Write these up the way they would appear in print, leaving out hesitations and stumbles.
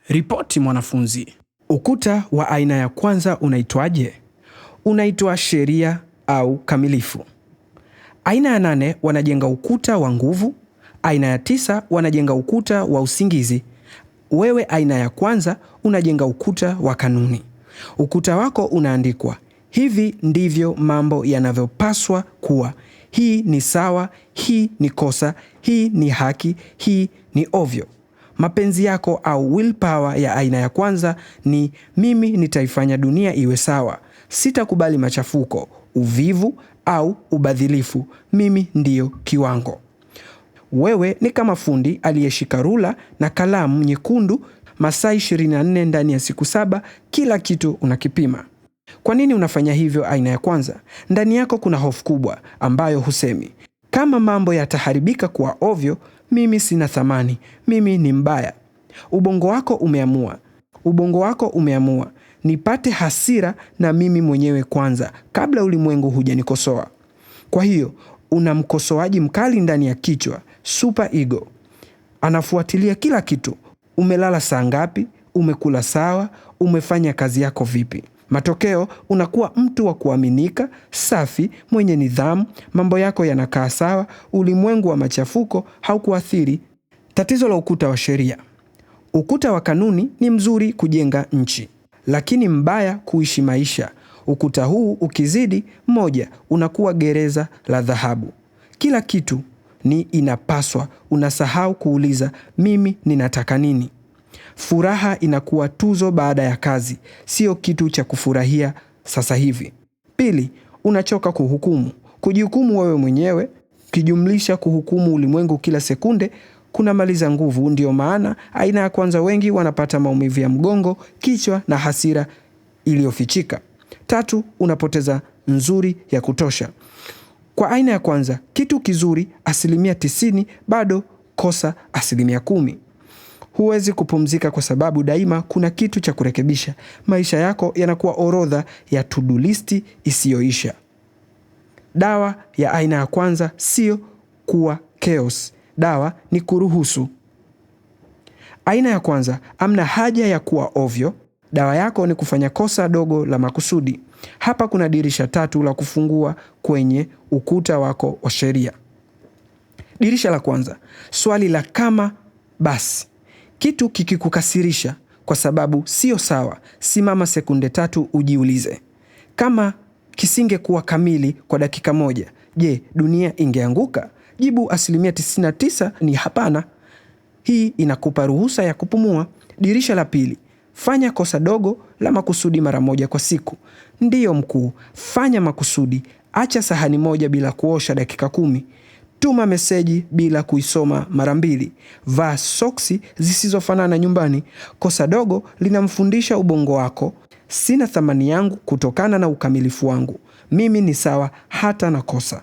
Ripoti mwanafunzi. Ukuta wa aina ya kwanza unaitwaje? Unaitwa sheria au kamilifu. Aina ya 8 wanajenga ukuta wa nguvu. Aina ya 9 wanajenga ukuta wa usingizi. Wewe aina ya kwanza unajenga ukuta wa kanuni. Ukuta wako unaandikwa, hivi ndivyo mambo yanavyopaswa kuwa. Hii ni sawa, hii ni kosa, hii ni haki, hii ni ovyo. Mapenzi yako au willpower ya aina ya kwanza ni, mimi nitaifanya dunia iwe sawa. Sitakubali machafuko, uvivu au ubadhilifu. Mimi ndiyo kiwango. Wewe ni kama fundi aliyeshika rula na kalamu nyekundu, masaa 24 ndani ya siku 7, kila kitu unakipima. Kwa nini unafanya hivyo aina ya kwanza? Ndani yako kuna hofu kubwa ambayo husemi, kama mambo yataharibika kwa ovyo, mimi sina thamani, mimi ni mbaya. Ubongo wako umeamua, nipate hasira na mimi mwenyewe kwanza kabla ulimwengu hujanikosoa. Kwa hiyo, una mkosoaji mkali ndani ya kichwa, super ego. Anafuatilia kila kitu. Umelala saa ngapi? Umekula sawa? Umefanya kazi yako vipi? Matokeo, unakuwa mtu wa kuaminika, safi, mwenye nidhamu, mambo yako yanakaa sawa, ulimwengu wa machafuko haukuathiri. Tatizo la ukuta wa sheria. Ukuta wa kanuni ni mzuri kujenga nchi, lakini mbaya kuishi maisha. Ukuta huu ukizidi 1, unakuwa gereza la dhahabu. Kila kitu ni inapaswa, unasahau kuuliza, mimi ninataka nini? Furaha inakuwa tuzo baada ya kazi, sio kitu cha kufurahia sasa hivi. 2, unachoka kuhukumu. Kujihukumu wewe mwenyewe, kijumlisha kuhukumu ulimwengu kila sekunde, kuna maliza nguvu. Ndio maana aina ya kwanza wengi wanapata maumivu ya mgongo, kichwa na hasira iliyofichika. 3, unapoteza nzuri ya kutosha. Kwa aina ya kwanza, kitu kizuri 90%, bado kosa 10%. Huwezi kupumzika kwa sababu daima kuna kitu cha kurekebisha. Maisha yako yanakuwa orodha ya to-do list isiyoisha. Dawa ya aina ya kwanza sio kuwa chaos. Dawa ni kuruhusu. Aina ya kwanza, amna haja ya kuwa ovyo. Dawa yako ni kufanya kosa dogo la makusudi. Hapa kuna dirisha 3 la kufungua kwenye ukuta wako wa sheria. Dirisha la kwanza, swali la kama basi. Kitu kikikukasirisha kwa sababu sio sawa, simama sekunde 3 ujiulize, kama kisingekuwa kamili kwa dakika 1, je, dunia ingeanguka? Jibu 99% ni hapana. Hii inakupa ruhusa ya kupumua. Dirisha la pili, fanya kosa dogo la makusudi mara 1 kwa siku. Ndiyo mkuu, fanya makusudi. Acha sahani 1 bila kuosha dakika 10. Tuma meseji bila kuisoma mara 2. Vaa soksi zisizofanana nyumbani. Kosa dogo linamfundisha ubongo wako, sina thamani yangu kutokana na ukamilifu wangu. Mimi ni sawa hata na kosa.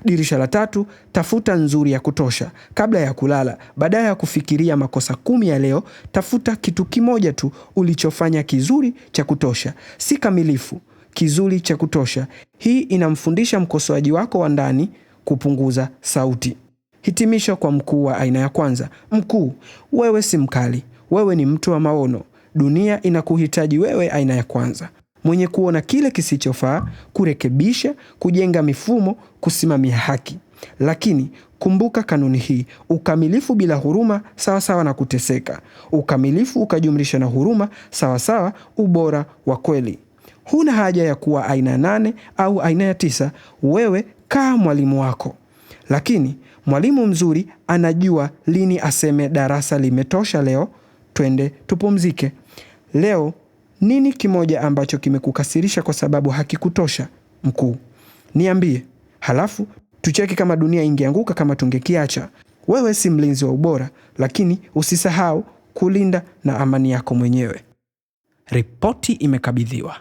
Dirisha la 3, tafuta nzuri ya kutosha. Kabla ya kulala, badala ya kufikiria makosa 10 ya leo, tafuta kitu kimoja tu ulichofanya kizuri cha kutosha. Si kamilifu, kizuri cha kutosha. Hii inamfundisha mkosoaji wako wa ndani kupunguza sauti. Hitimisho kwa mkuu wa aina ya kwanza. Mkuu, wewe si mkali. Wewe ni mtu wa maono. Dunia inakuhitaji wewe aina ya kwanza, mwenye kuona kile kisichofaa, kurekebisha, kujenga mifumo, kusimamia haki. Lakini kumbuka kanuni hii, ukamilifu bila huruma sawasawa na kuteseka. Ukamilifu ukajumlisha na huruma sawasawa ubora wa kweli. Huna haja ya kuwa aina ya 8 au aina ya 9. Wewe kaa mwalimu wako. Lakini mwalimu mzuri anajua lini aseme darasa limetosha leo, twende tupumzike. Leo nini kimoja ambacho kimekukasirisha kwa sababu hakikutosha mkuu? Niambie. Halafu tucheki kama dunia ingeanguka kama tungekiacha. Wewe si mlinzi wa ubora, lakini usisahau kulinda na amani yako mwenyewe. Ripoti imekabidhiwa.